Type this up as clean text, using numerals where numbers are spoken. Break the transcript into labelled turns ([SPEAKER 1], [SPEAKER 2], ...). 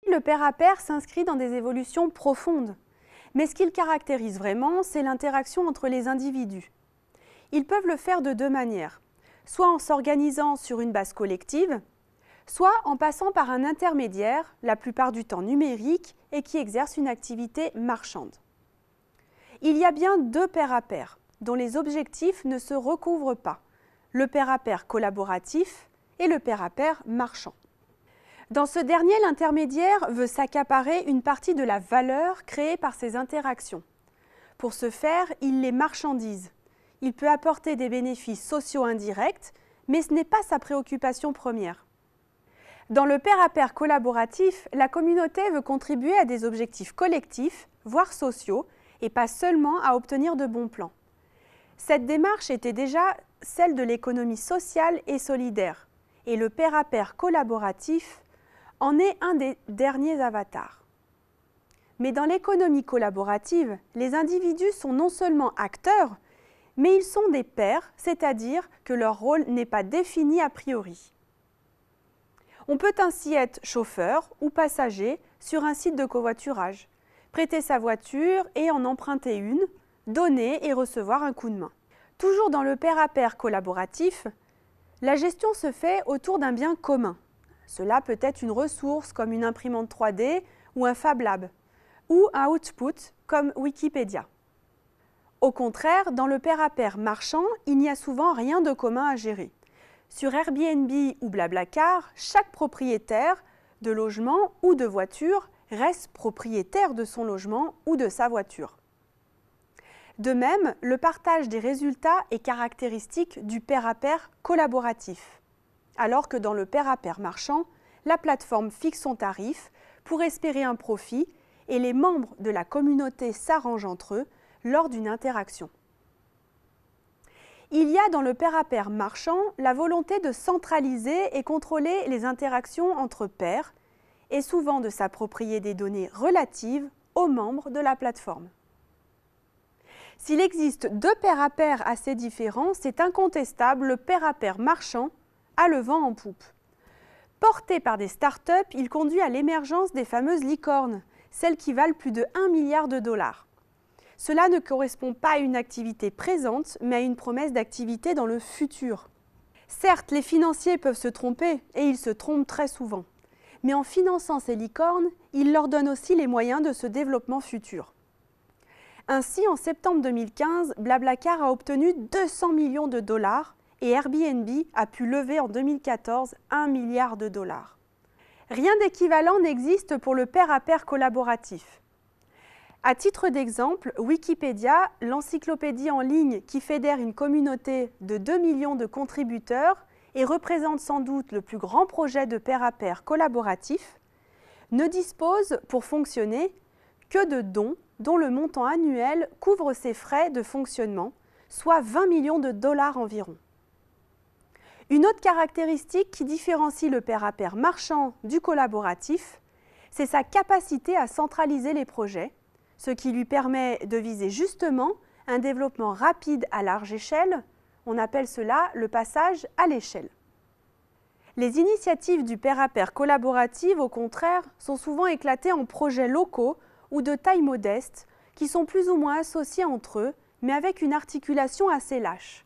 [SPEAKER 1] Le pair à pair s'inscrit dans des évolutions profondes. Mais ce qu'il caractérise vraiment, c'est l'interaction entre les individus. Ils peuvent le faire de deux manières, soit en s'organisant sur une base collective, soit en passant par un intermédiaire, la plupart du temps numérique, et qui exerce une activité marchande. Il y a bien deux pairs à pair, dont les objectifs ne se recouvrent pas, le pair à pair collaboratif et le pair à pair marchand. Dans ce dernier, l'intermédiaire veut s'accaparer une partie de la valeur créée par ces interactions. Pour ce faire, il les marchandise. Il peut apporter des bénéfices sociaux indirects, mais ce n'est pas sa préoccupation première. Dans le pair à pair collaboratif, la communauté veut contribuer à des objectifs collectifs, voire sociaux, et pas seulement à obtenir de bons plans. Cette démarche était déjà celle de l'économie sociale et solidaire, et le pair à pair collaboratif en est un des derniers avatars. Mais dans l'économie collaborative, les individus sont non seulement acteurs, mais ils sont des pairs, c'est-à-dire que leur rôle n'est pas défini a priori. On peut ainsi être chauffeur ou passager sur un site de covoiturage, prêter sa voiture et en emprunter une, donner et recevoir un coup de main. Toujours dans le pair à pair collaboratif, la gestion se fait autour d'un bien commun. Cela peut être une ressource comme une imprimante 3D ou un Fab Lab, ou un output comme Wikipédia. Au contraire, dans le pair à pair marchand, il n'y a souvent rien de commun à gérer. Sur Airbnb ou Blablacar, chaque propriétaire de logement ou de voiture reste propriétaire de son logement ou de sa voiture. De même, le partage des résultats est caractéristique du pair à pair collaboratif, alors que dans le pair à pair marchand, la plateforme fixe son tarif pour espérer un profit et les membres de la communauté s'arrangent entre eux lors d'une interaction. Il y a dans le pair à pair marchand la volonté de centraliser et contrôler les interactions entre pairs et souvent de s'approprier des données relatives aux membres de la plateforme. S'il existe deux pairs à pair assez différents, c'est incontestable, le pair à pair marchand a le vent en poupe. Porté par des startups, il conduit à l'émergence des fameuses licornes, celles qui valent plus de 1 milliard de dollars. Cela ne correspond pas à une activité présente, mais à une promesse d'activité dans le futur. Certes, les financiers peuvent se tromper, et ils se trompent très souvent. Mais en finançant ces licornes, ils leur donnent aussi les moyens de ce développement futur. Ainsi, en septembre 2015, Blablacar a obtenu 200 millions de dollars et Airbnb a pu lever en 2014 1 milliard de dollars. Rien d'équivalent n'existe pour le pair à pair collaboratif. À titre d'exemple, Wikipédia, l'encyclopédie en ligne qui fédère une communauté de 2 millions de contributeurs et représente sans doute le plus grand projet de pair à pair collaboratif, ne dispose, pour fonctionner, que de dons dont le montant annuel couvre ses frais de fonctionnement, soit 20 millions de dollars environ. Une autre caractéristique qui différencie le pair à pair marchand du collaboratif, c'est sa capacité à centraliser les projets, ce qui lui permet de viser justement un développement rapide à large échelle. On appelle cela le passage à l'échelle. Les initiatives du pair à pair collaboratif, au contraire, sont souvent éclatées en projets locaux ou de taille modeste, qui sont plus ou moins associés entre eux, mais avec une articulation assez lâche.